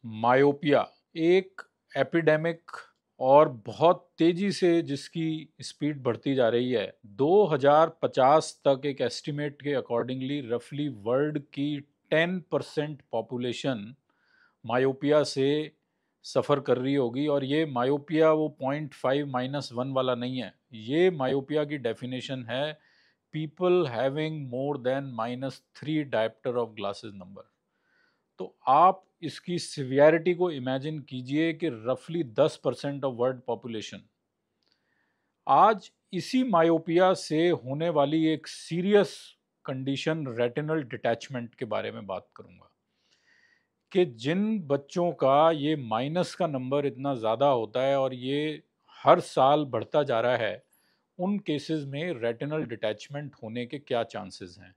Myopia एक epidemic और बहुत तेजी से जिसकी स्पीड बढ़ती जा रही है। 2050 तक एक एस्टिमेट के अकॉर्डिंगली रफली वर्ल्ड की 10% पॉपुलेशन मायोपिया से सफ़र कर रही होगी। और ये मायोपिया वो 0.5-1 वाला नहीं है। ये मायोपिया की डेफिनेशन है people having more than -3 dioptre of glasses number. तो आप इसकी सिवियरिटी को इमेजिन कीजिए कि रफली 10% ऑफ वर्ल्ड पॉपुलेशन आज इसी मायोपिया से होने वाली एक सीरियस कंडीशन रेटिनल डिटैचमेंट के बारे में बात करूंगा कि जिन बच्चों का ये माइनस का नंबर इतना ज़्यादा होता है और ये हर साल बढ़ता जा रहा है, उन केसेस में रेटिनल डिटैचमेंट होने के क्या चांसेस हैं।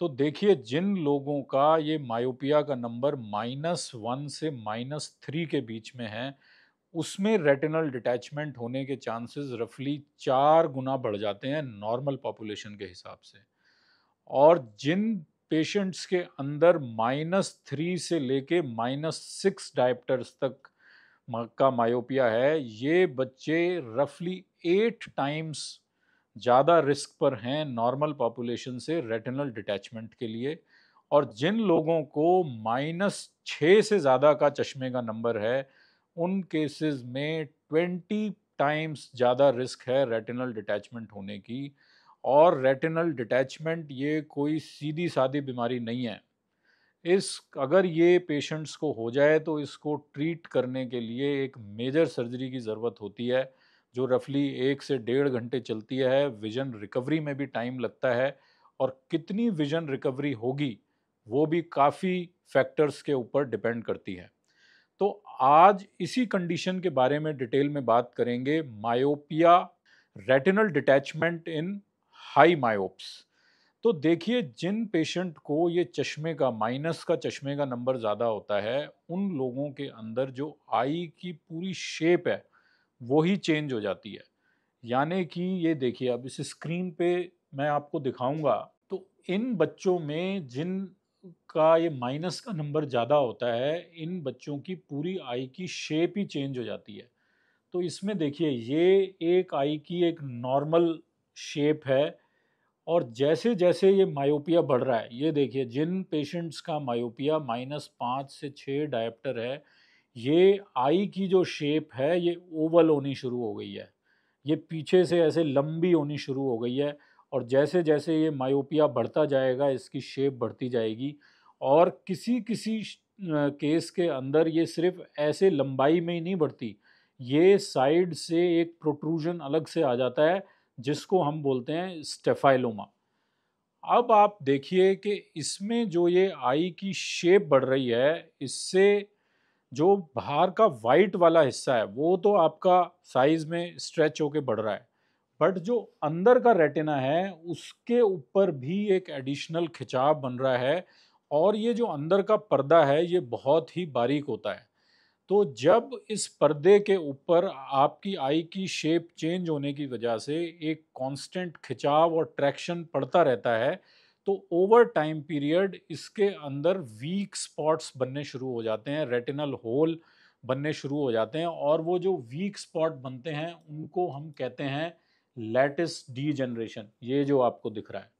तो देखिए, जिन लोगों का ये मायोपिया का नंबर -1 से -3 के बीच में है, उसमें रेटिनल डिटैचमेंट होने के चांसेस रफली 4 गुना बढ़ जाते हैं नॉर्मल पॉपुलेशन के हिसाब से। और जिन पेशेंट्स के अंदर -3 से लेके -6 डायप्टर्स तक का मायोपिया है, ये बच्चे रफली 8 टाइम्स ज़्यादा रिस्क पर हैं नॉर्मल पॉपुलेशन से रेटिनल डिटैचमेंट के लिए। और जिन लोगों को -6 से ज़्यादा का चश्मे का नंबर है, उन केसेस में 20 टाइम्स ज़्यादा रिस्क है रेटिनल डिटैचमेंट होने की। और रेटिनल डिटैचमेंट ये कोई सीधी सादी बीमारी नहीं है। इस अगर ये पेशेंट्स को हो जाए तो इसको ट्रीट करने के लिए एक मेजर सर्जरी की ज़रूरत होती है, जो रफली 1 से 1.5 घंटे चलती है। विजन रिकवरी में भी टाइम लगता है, और कितनी विजन रिकवरी होगी वो भी काफ़ी फैक्टर्स के ऊपर डिपेंड करती है। तो आज इसी कंडीशन के बारे में डिटेल में बात करेंगे, myopia, retinal detachment in high myopes. तो देखिए, जिन पेशेंट को ये चश्मे का माइनस का चश्मे का नंबर ज़्यादा होता है, उन लोगों के अंदर जो आई की पूरी शेप है वो ही चेंज हो जाती है। यानी कि ये देखिए, अब इस स्क्रीन पे मैं आपको दिखाऊंगा, तो इन बच्चों में जिन का ये माइनस का नंबर ज़्यादा होता है, इन बच्चों की पूरी आई की शेप ही चेंज हो जाती है। तो इसमें देखिए, ये एक आई की एक नॉर्मल शेप है, और जैसे जैसे ये मायोपिया बढ़ रहा है, ये देखिए, जिन पेशेंट्स का मायोपिया -5 से 6 डायप्टर है, ये आई की जो शेप है ये ओवल होनी शुरू हो गई है। ये पीछे से ऐसे लंबी होनी शुरू हो गई है। और जैसे जैसे ये मायोपिया बढ़ता जाएगा, इसकी शेप बढ़ती जाएगी। और किसी किसी केस के अंदर ये सिर्फ ऐसे लंबाई में ही नहीं बढ़ती, ये साइड से एक प्रोट्रूजन अलग से आ जाता है, जिसको हम बोलते हैं स्टेफाइलोमा। अब आप देखिए कि इसमें जो ये आई की शेप बढ़ रही है, इससे जो बाहर का वाइट वाला हिस्सा है वो तो आपका साइज में स्ट्रेच होके बढ़ रहा है, बट जो अंदर का रेटिना है उसके ऊपर भी एक एडिशनल खिंचाव बन रहा है। और ये जो अंदर का पर्दा है ये बहुत ही बारीक होता है। तो जब इस पर्दे के ऊपर आपकी आई की शेप चेंज होने की वजह से एक कांस्टेंट खिंचाव और ट्रैक्शन पड़ता रहता है, तो ओवर टाइम पीरियड इसके अंदर वीक स्पॉट्स बनने शुरू हो जाते हैं, रेटिनल होल बनने शुरू हो जाते हैं। और वो जो वीक स्पॉट बनते हैं उनको हम कहते हैं लैटिस डीजनरेशन, ये जो आपको दिख रहा है।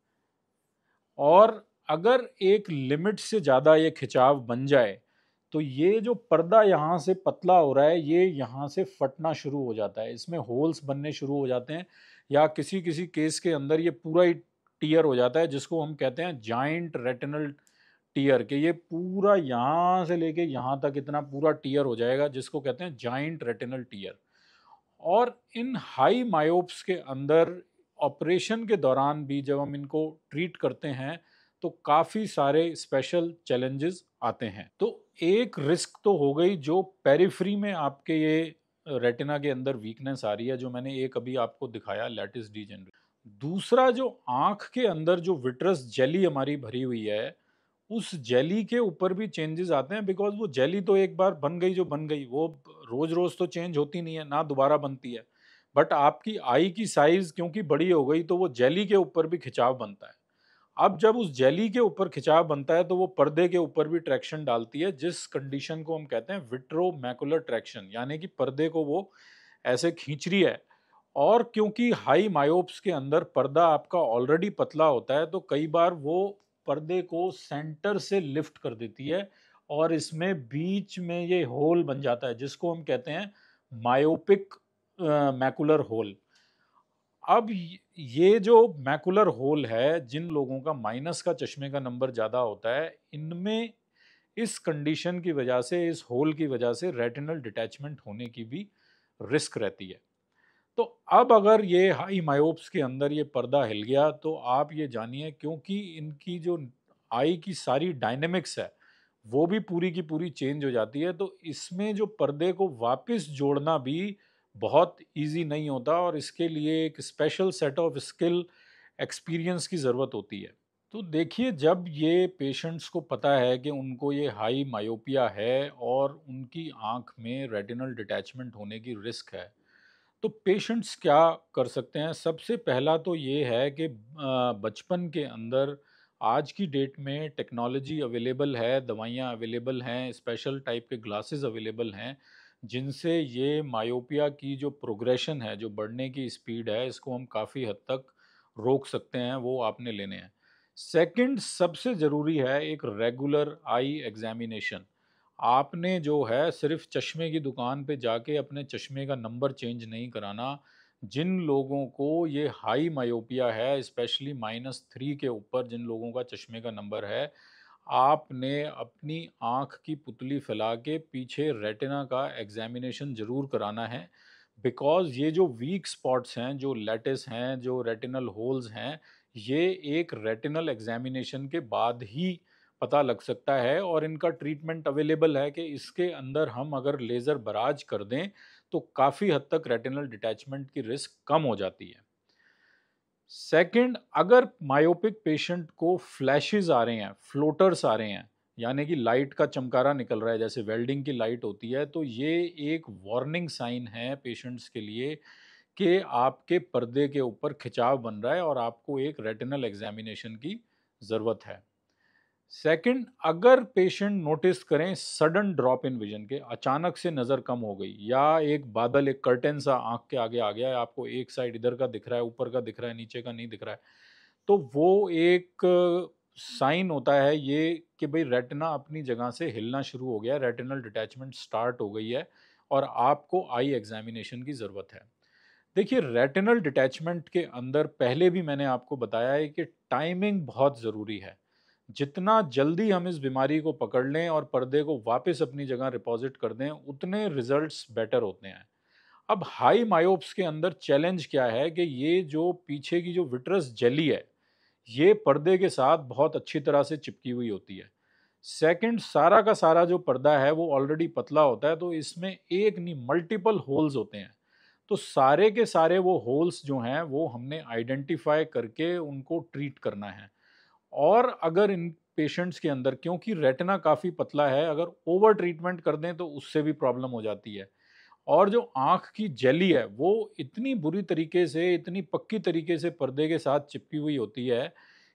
और अगर एक लिमिट से ज़्यादा ये खिंचाव बन जाए, तो ये जो पर्दा यहाँ से पतला हो रहा है, ये यहाँ से फटना शुरू हो जाता है, इसमें होल्स बनने शुरू हो जाते हैं। या किसी किसी केस के अंदर ये पूरा ही टीयर हो जाता है, जिसको हम कहते हैं जाइंट रेटिनल टीयर, के ये पूरा यहाँ से लेके यहाँ तक इतना पूरा टीयर हो जाएगा, जिसको कहते हैं जाइंट रेटिनल टीयर। और इन हाई मायोप्स के अंदर ऑपरेशन के दौरान भी जब हम इनको ट्रीट करते हैं, तो काफ़ी सारे स्पेशल चैलेंजेस आते हैं। तो एक रिस्क तो हो गई जो पेरिफ्री में आपके ये रेटिना के अंदर वीकनेस आ रही है, जो मैंने एक अभी आपको दिखाया, लैटिस डीजेनरेशन। दूसरा, जो आँख के अंदर जो विट्रस जेली हमारी भरी हुई है, उस जेली के ऊपर भी चेंजेस आते हैं। बिकॉज़ वो जेली तो एक बार बन गई जो बन गई, वो रोज़-रोज़ तो चेंज होती नहीं है, ना दोबारा बनती है। बट आपकी आई की साइज़ क्योंकि बड़ी हो गई, तो वो जेली के ऊपर भी खिंचाव बनता है। अब जब उस जेली के ऊपर खिंचाव बनता है तो वो पर्दे के ऊपर भी ट्रैक्शन डालती है, जिस कंडीशन को हम कहते हैं विट्रोमैकुलर ट्रैक्शन, यानी कि पर्दे को वो ऐसे खींच रही है। और क्योंकि हाई मायोप्स के अंदर पर्दा आपका ऑलरेडी पतला होता है, तो कई बार वो पर्दे को सेंटर से लिफ्ट कर देती है और इसमें बीच में ये होल बन जाता है, जिसको हम कहते हैं मायोपिक मैकुलर होल। अब ये जो मैकुलर होल है, जिन लोगों का माइनस का चश्मे का नंबर ज़्यादा होता है, इनमें इस कंडीशन की वजह से, इस होल की वजह से रेटिनल डिटैचमेंट होने की भी रिस्क रहती है। तो अब अगर ये हाई मायोप्स के अंदर ये पर्दा हिल गया, तो आप ये जानिए, क्योंकि इनकी जो आई की सारी डायनेमिक्स है वो भी पूरी की पूरी चेंज हो जाती है, तो इसमें जो पर्दे को वापस जोड़ना भी बहुत इजी नहीं होता और इसके लिए एक special set of skill, experience की ज़रूरत होती है। तो देखिए, जब ये पेशेंट्स को पता है कि उनको ये हाई मायोपिया है और उनकी आंख में रेटिनल डिटैचमेंट होने की रिस्क है, तो पेशेंट्स क्या कर सकते हैं? सबसे पहला तो ये है कि बचपन के अंदर, आज की डेट में टेक्नोलॉजी अवेलेबल है, दवाइयाँ अवेलेबल हैं, स्पेशल टाइप के ग्लासेस अवेलेबल हैं, जिनसे ये मायोपिया की जो प्रोग्रेशन है, जो बढ़ने की स्पीड है, इसको हम काफ़ी हद तक रोक सकते हैं, वो आपने लेने हैं। सेकंड, सबसे ज़रूरी है एक रेगुलर आई एग्जामिनेशन। आपने जो है सिर्फ चश्मे की दुकान पे जाके अपने चश्मे का नंबर चेंज नहीं कराना। जिन लोगों को ये हाई मायोपिया है, स्पेशली -3 के ऊपर जिन लोगों का चश्मे का नंबर है, आपने अपनी आँख की पुतली फैला के पीछे रेटिना का एग्ज़ामिनेशन ज़रूर कराना है। बिकॉज़ ये जो वीक स्पॉट्स हैं, जो लैटिस हैं, जो रेटिनल होल्स हैं, ये एक रेटिनल एग्ज़ामिनेशन के बाद ही पता लग सकता है और इनका ट्रीटमेंट अवेलेबल है कि इसके अंदर हम अगर लेज़र बराज कर दें, तो काफ़ी हद तक रेटिनल डिटैचमेंट की रिस्क कम हो जाती है। सेकंड, अगर मायोपिक पेशेंट को फ्लैशेस आ रहे हैं, फ्लोटर्स आ रहे हैं, यानी कि लाइट का चमकारा निकल रहा है, जैसे वेल्डिंग की लाइट होती है, तो ये एक वार्निंग साइन है पेशेंट्स के लिए कि आपके पर्दे के ऊपर खिंचाव बन रहा है और आपको एक रेटिनल एग्जामिनेशन की ज़रूरत है। सेकंड, अगर पेशेंट नोटिस करें सडन ड्रॉप इन विजन के, अचानक से नज़र कम हो गई या एक बादल, एक कर्टेन सा आंख के आगे आ गया है, आपको एक साइड इधर का दिख रहा है, ऊपर का दिख रहा है, नीचे का नहीं दिख रहा है, तो वो एक साइन होता है ये कि भाई रेटिना अपनी जगह से हिलना शुरू हो गया है, रेटिनल डिटैचमेंट स्टार्ट हो गई है और आपको आई एग्जामिनेशन की ज़रूरत है। देखिए, रेटिनल डिटैचमेंट के अंदर पहले भी मैंने आपको बताया है कि टाइमिंग बहुत ज़रूरी है। जितना जल्दी हम इस बीमारी को पकड़ लें और पर्दे को वापस अपनी जगह डिपॉजिट कर दें, उतने रिजल्ट्स बेटर होते हैं। अब हाई मायोप्स के अंदर चैलेंज क्या है कि ये जो पीछे की जो विट्रस जेली है, ये पर्दे के साथ बहुत अच्छी तरह से चिपकी हुई होती है। सेकंड, सारा का सारा जो पर्दा है वो ऑलरेडी पतला होता है, तो इसमें एक नहीं मल्टीपल होल्स होते हैं। तो सारे के सारे वो होल्स जो हैं वो हमने आइडेंटिफाई करके उनको ट्रीट करना है। और अगर इन पेशेंट्स के अंदर, क्योंकि रेटिना काफ़ी पतला है, अगर ओवर ट्रीटमेंट कर दें तो उससे भी प्रॉब्लम हो जाती है। और जो आँख की जेली है वो इतनी बुरी तरीके से, इतनी पक्की तरीके से पर्दे के साथ चिपकी हुई होती है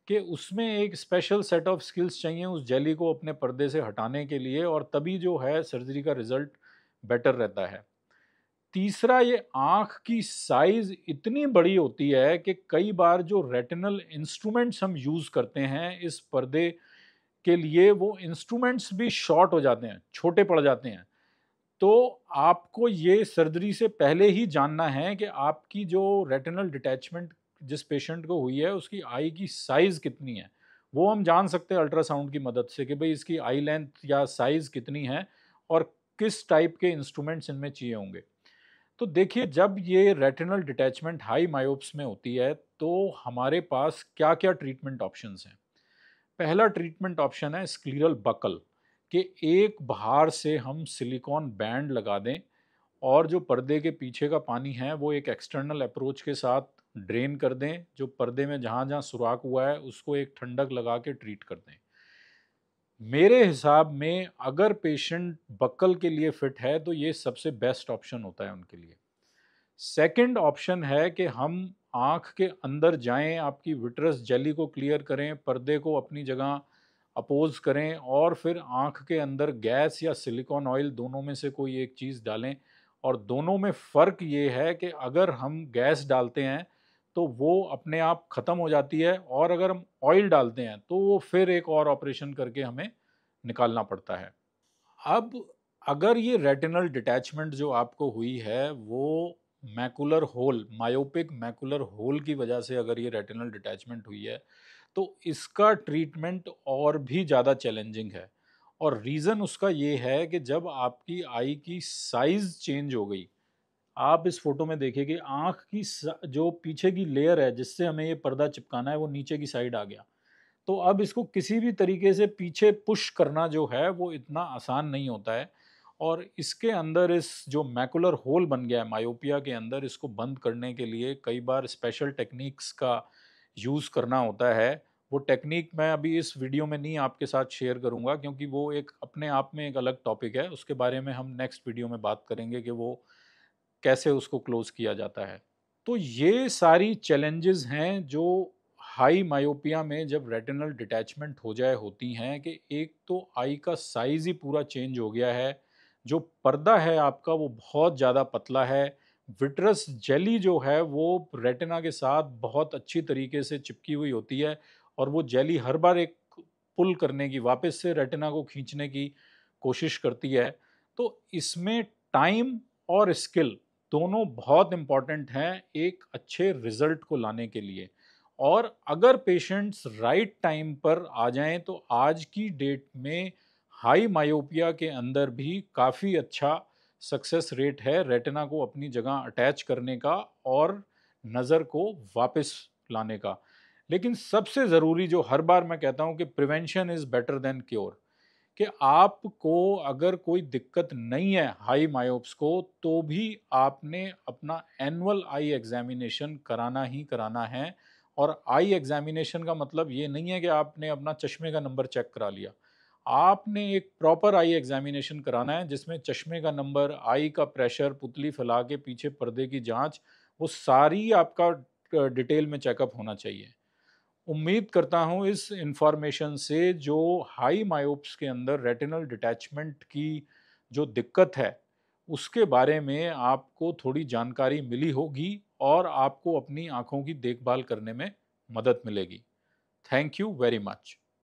कि उसमें एक स्पेशल सेट ऑफ स्किल्स चाहिए उस जेली को अपने पर्दे से हटाने के लिए, और तभी जो है सर्जरी का रिजल्ट बेटर रहता है। तीसरा, ये आँख की साइज़ इतनी बड़ी होती है कि कई बार जो रेटिनल इंस्ट्रूमेंट्स हम यूज़ करते हैं इस पर्दे के लिए, वो इंस्ट्रूमेंट्स भी शॉर्ट हो जाते हैं, छोटे पड़ जाते हैं। तो आपको ये सर्जरी से पहले ही जानना है कि आपकी जो रेटिनल डिटैचमेंट जिस पेशेंट को हुई है, उसकी आई की साइज़ कितनी है। वो हम जान सकते हैं अल्ट्रासाउंड की मदद से कि भई इसकी आई लेंथ या साइज़ कितनी है और किस टाइप के इंस्ट्रूमेंट्स इनमें चाहिए होंगे। तो देखिए, जब ये रेटिनल डिटैचमेंट हाई मायोप्स में होती है, तो हमारे पास क्या-क्या ट्रीटमेंट ऑप्शंस हैं। पहला ट्रीटमेंट ऑप्शन है स्क्लीरल बकल, कि एक बाहर से हम सिलिकॉन बैंड लगा दें और जो पर्दे के पीछे का पानी है वो एक एक्सटर्नल अप्रोच के साथ ड्रेन कर दें, जो पर्दे में जहाँ जहाँ सुराख हुआ है उसको एक ठंडक लगा के ट्रीट कर दें। मेरे हिसाब में अगर पेशेंट बक्कल के लिए फिट है तो ये सबसे बेस्ट ऑप्शन होता है उनके लिए। सेकंड ऑप्शन है कि हम आँख के अंदर जाएँ, आपकी विट्रस जेली को क्लियर करें, पर्दे को अपनी जगह अपोज़ करें और फिर आँख के अंदर गैस या सिलिकॉन ऑयल दोनों में से कोई एक चीज़ डालें। और दोनों में फ़र्क ये है कि अगर हम गैस डालते हैं, तो वो अपने आप ख़त्म हो जाती है और अगर हम ऑयल डालते हैं, तो वो फिर एक और ऑपरेशन करके हमें निकालना पड़ता है। अब अगर ये रेटिनल डिटैचमेंट जो आपको हुई है, वो macular hole, myopic macular hole की वजह से अगर ये रेटिनल डिटैचमेंट हुई है, तो इसका ट्रीटमेंट और भी ज़्यादा चैलेंजिंग है। और रीज़न उसका ये है कि जब आपकी आई की साइज़ चेंज हो गई, आप इस फ़ोटो में देखिए कि आँख की जो पीछे की लेयर है, जिससे हमें ये पर्दा चिपकाना है, वो नीचे की साइड आ गया। तो अब इसको किसी भी तरीके से पीछे पुश करना जो है वो इतना आसान नहीं होता है। और इसके अंदर इस जो मैकुलर होल बन गया है मायोपिया के अंदर, इसको बंद करने के लिए कई बार स्पेशल टेक्निक्स का यूज़ करना होता है। वो टेक्निक मैं अभी इस वीडियो में नहीं आपके साथ शेयर करूँगा, क्योंकि वो एक अपने आप में एक अलग टॉपिक है। उसके बारे में हम नेक्स्ट वीडियो में बात करेंगे कि वो कैसे उसको क्लोज़ किया जाता है। तो ये सारी चैलेंजेस हैं जो हाई मायोपिया में जब रेटिनल डिटैचमेंट हो जाए होती हैं, कि एक तो आई का साइज़ ही पूरा चेंज हो गया है, जो पर्दा है आपका वो बहुत ज़्यादा पतला है, विट्रस जेली जो है वो रेटिना के साथ बहुत अच्छी तरीके से चिपकी हुई होती है और वो जेली हर बार एक पुल करने की, वापस से रेटिना को खींचने की कोशिश करती है। तो इसमें टाइम और स्किल दोनों बहुत इम्पॉर्टेंट हैं एक अच्छे रिजल्ट को लाने के लिए। और अगर पेशेंट्स राइट टाइम पर आ जाएं, तो आज की डेट में हाई मायोपिया के अंदर भी काफ़ी अच्छा सक्सेस रेट है रेटिना को अपनी जगह अटैच करने का और नज़र को वापस लाने का। लेकिन सबसे ज़रूरी जो हर बार मैं कहता हूं कि prevention is better than cure, कि आपको अगर कोई दिक्कत नहीं है हाई मायोप्स को, तो भी आपने अपना एनुअल आई एग्जामिनेशन कराना ही कराना है। और आई एग्जामिनेशन का मतलब ये नहीं है कि आपने अपना चश्मे का नंबर चेक करा लिया। आपने एक प्रॉपर आई एग्जामिनेशन कराना है, जिसमें चश्मे का नंबर, आई का प्रेशर, पुतली फैला के पीछे पर्दे की जांच, वो सारी आपका डिटेल में चेकअप होना चाहिए। उम्मीद करता हूँ इस इंफॉर्मेशन से जो हाई मायोप्स के अंदर रेटिनल डिटैचमेंट की जो दिक्कत है, उसके बारे में आपको थोड़ी जानकारी मिली होगी और आपको अपनी आंखों की देखभाल करने में मदद मिलेगी। Thank you very much.